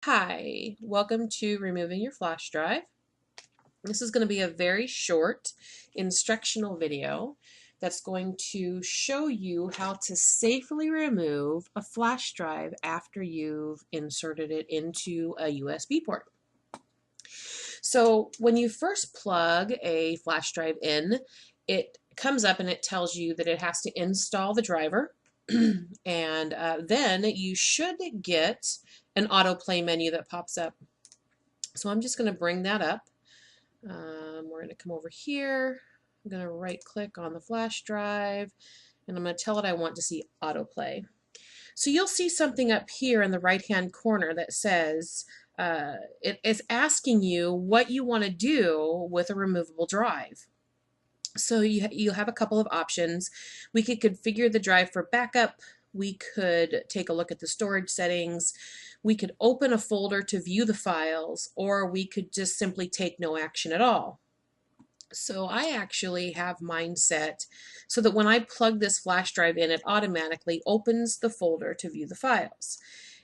Hi, welcome to removing your flash drive. This is going to be a very short instructional video that's going to show you how to safely remove a flash drive after you've inserted it into a USB port. So when you first plug a flash drive in, it comes up and it tells you that it has to install the driver and then you should get an autoplay menu that pops up. So I'm just going to bring that up. We're going to come over here. I'm going to right click on the flash drive and I'm going to tell it I want to see autoplay. So you'll see something up here in the right hand corner that says it is asking you what you want to do with a removable drive. So you have a couple of options. We could configure the drive for backup. We could take a look at the storage settings. We could open a folder to view the files, or we could just simply take no action at all. So I actually have mine set so that when I plug this flash drive in, it automatically opens the folder to view the files.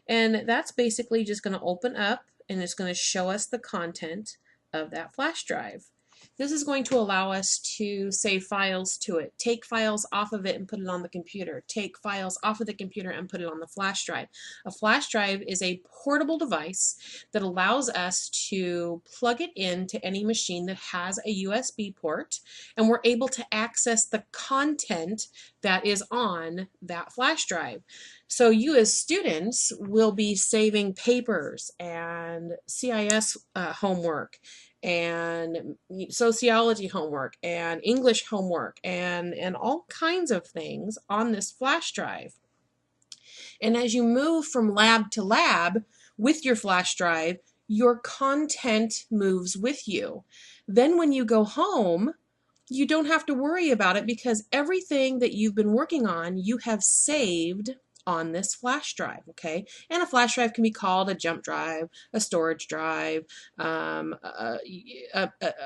And that's basically just going to open up and it's going to show us the content of that flash drive. This is going to allow us to save files to it, take files off of it and put it on the computer, take files off of the computer and put it on the flash drive. A flash drive is a portable device that allows us to plug it into any machine that has a USB port, and we're able to access the content that is on that flash drive. So you as students will be saving papers and CIS homework and sociology homework and English homework and all kinds of things on this flash drive. And as you move from lab to lab with your flash drive, your content moves with you. Then when you go home, you don't have to worry about it because everything that you've been working on, you have saved on this flash drive, okay? And a flash drive can be called a jump drive, a storage drive, a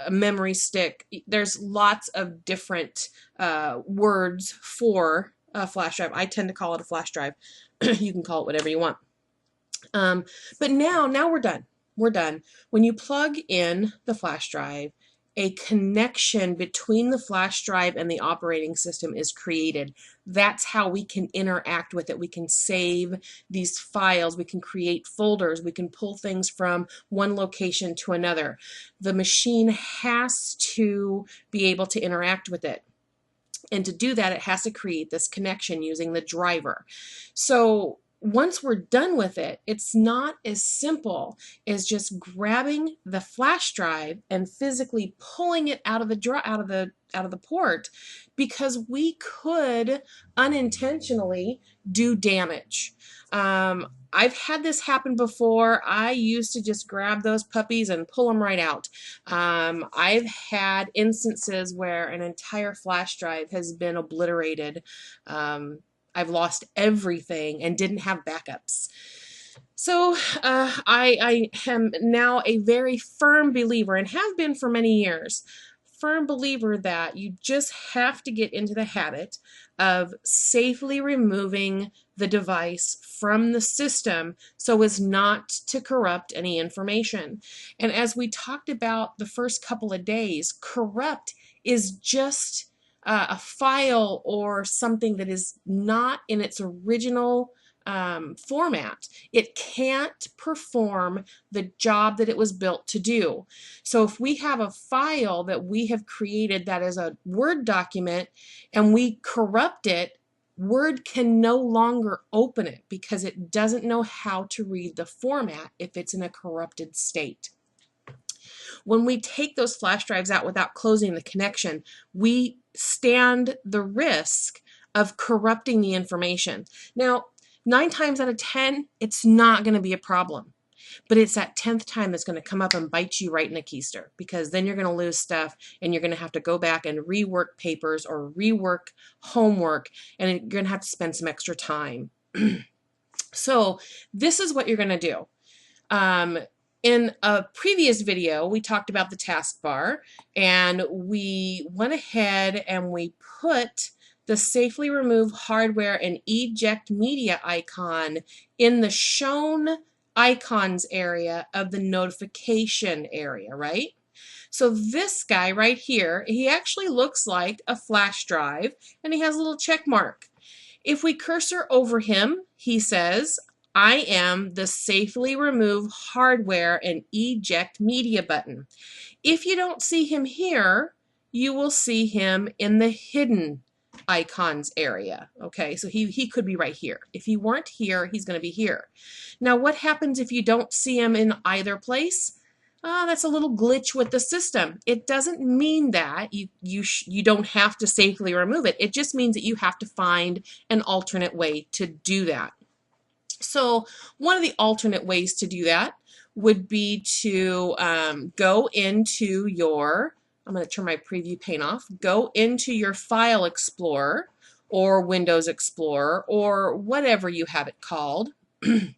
memory stick. There's lots of different words for a flash drive. I tend to call it a flash drive. You can call it whatever you want. But now we're done. We're done. When you plug in the flash drive, a connection between the flash drive and the operating system is created. That's how we can interact with it. We can save these files. We can create folders. We can pull things from one location to another. The machine has to be able to interact with it. And to do that, it has to create this connection using the driver. So once we're done with it, it's not as simple as just grabbing the flash drive and physically pulling it out of the port, because we could unintentionally do damage. I've had this happen before. I used to just grab those puppies and pull them right out. I've had instances where an entire flash drive has been obliterated. I've lost everything and didn't have backups. So I am now a very firm believer, and have been for many years, firm believer that you just have to get into the habit of safely removing the device from the system so as not to corrupt any information. And as we talked about the first couple of days, corrupt is just a file or something that is not in its original format. It can't perform the job that it was built to do. So if we have a file that we have created that is a Word document and we corrupt it, Word can no longer open it because it doesn't know how to read the format if it's in a corrupted state. When we take those flash drives out without closing the connection, we stand the risk of corrupting the information. Now, 9 times out of 10, it's not going to be a problem. But it's that 10th time that's going to come up and bite you right in the keister, because then you're going to lose stuff and you're going to have to go back and rework papers or rework homework, and you're going to have to spend some extra time. So this is what you're going to do. In a previous video, we talked about the taskbar, and we went ahead and we put the safely remove hardware and eject media icon in the shown icons area of the notification area, right? So this guy right here, he actually looks like a flash drive, and he has a little check mark. If we cursor over him, he says, I am the safely remove hardware and eject media button. If you don't see him here, you will see him in the hidden icons area. Okay, so he could be right here. If he weren't here, he's going to be here. Now, what happens if you don't see him in either place? That's a little glitch with the system. It doesn't mean that you don't have to safely remove it. It just means that you have to find an alternate way to do that. So one of the alternate ways to do that would be to go into your, I'm going to turn my preview pane off, go into your File Explorer or Windows Explorer or whatever you have it called, and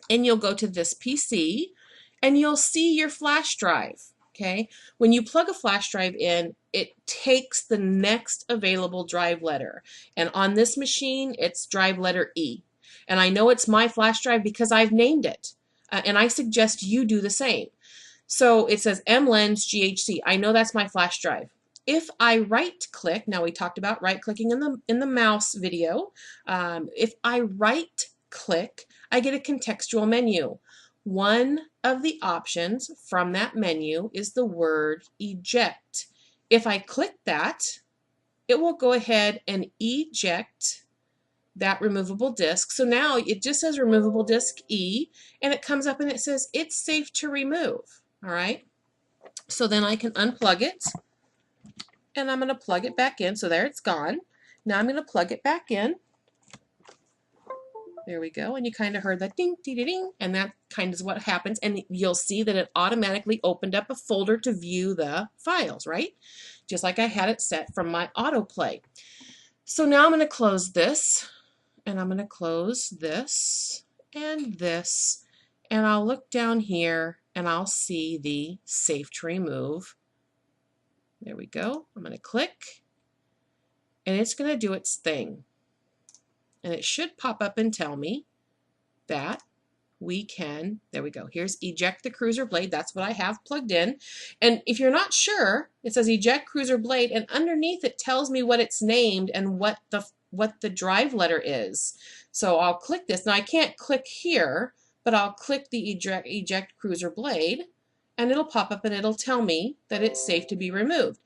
you'll go to this PC and you'll see your flash drive. Okay, when you plug a flash drive in, it takes the next available drive letter, and on this machine it's drive letter E. And I know it's my flash drive because I've named it. And I suggest you do the same. So it says MLens GHC. I know that's my flash drive. If I right click, now we talked about right clicking in the mouse video. If I right click, I get a contextual menu. One of the options from that menu is the word eject. If I click that, it will go ahead and eject that removable disk. So now it just says removable disk E, and it comes up and it says it's safe to remove. All right. So then I can unplug it, and I'm going to plug it back in. So there it's gone. Now I'm going to plug it back in. There we go. And you kind of heard that ding, ding, ding, ding, and that kind of is what happens. And you'll see that it automatically opened up a folder to view the files, right? Just like I had it set from my autoplay. So now I'm going to close this, and I'm going to close this, and I'll look down here, and I'll see the safe to remove. There we go. I'm going to click, and it's going to do its thing. And it should pop up and tell me that we can, there we go, here's eject the cruiser blade. That's what I have plugged in. And if you're not sure, it says eject cruiser blade, and underneath it tells me what it's named and what the drive letter is. So I'll click this. Now I can't click here, but I'll click the eject cruiser blade, and it'll pop up and it'll tell me that it's safe to be removed.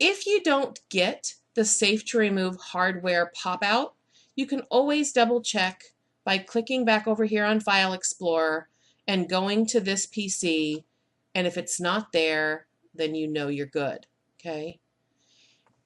If you don't get the safe to remove hardware pop out, you can always double check by clicking back over here on File Explorer and going to this PC, and if it's not there, then you know you're good. Okay.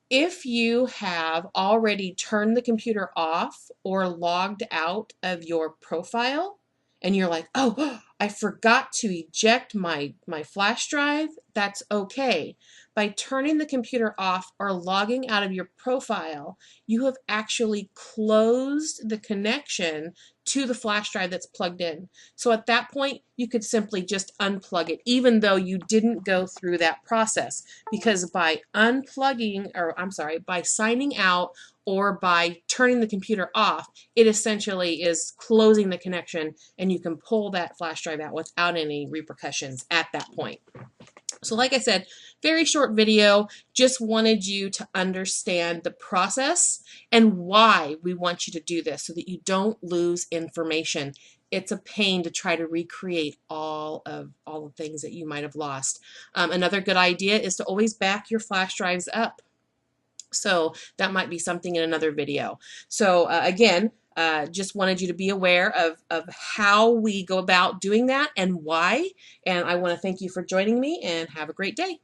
If you have already turned the computer off or logged out of your profile, and you're like, oh, I forgot to eject my flash drive, that's okay. By turning the computer off or logging out of your profile, you have actually closed the connection to the flash drive that's plugged in. So at that point, you could simply just unplug it, even though you didn't go through that process. Because by unplugging, or I'm sorry, by signing out or by turning the computer off, it essentially is closing the connection, and you can pull that flash drive out without any repercussions at that point. So like I said, very short video, just wanted you to understand the process and why we want you to do this so that you don't lose information. It's a pain to try to recreate all the things that you might have lost. Another good idea is to always back your flash drives up. So that might be something in another video. So again, just wanted you to be aware of how we go about doing that and why. And I want to thank you for joining me, and have a great day.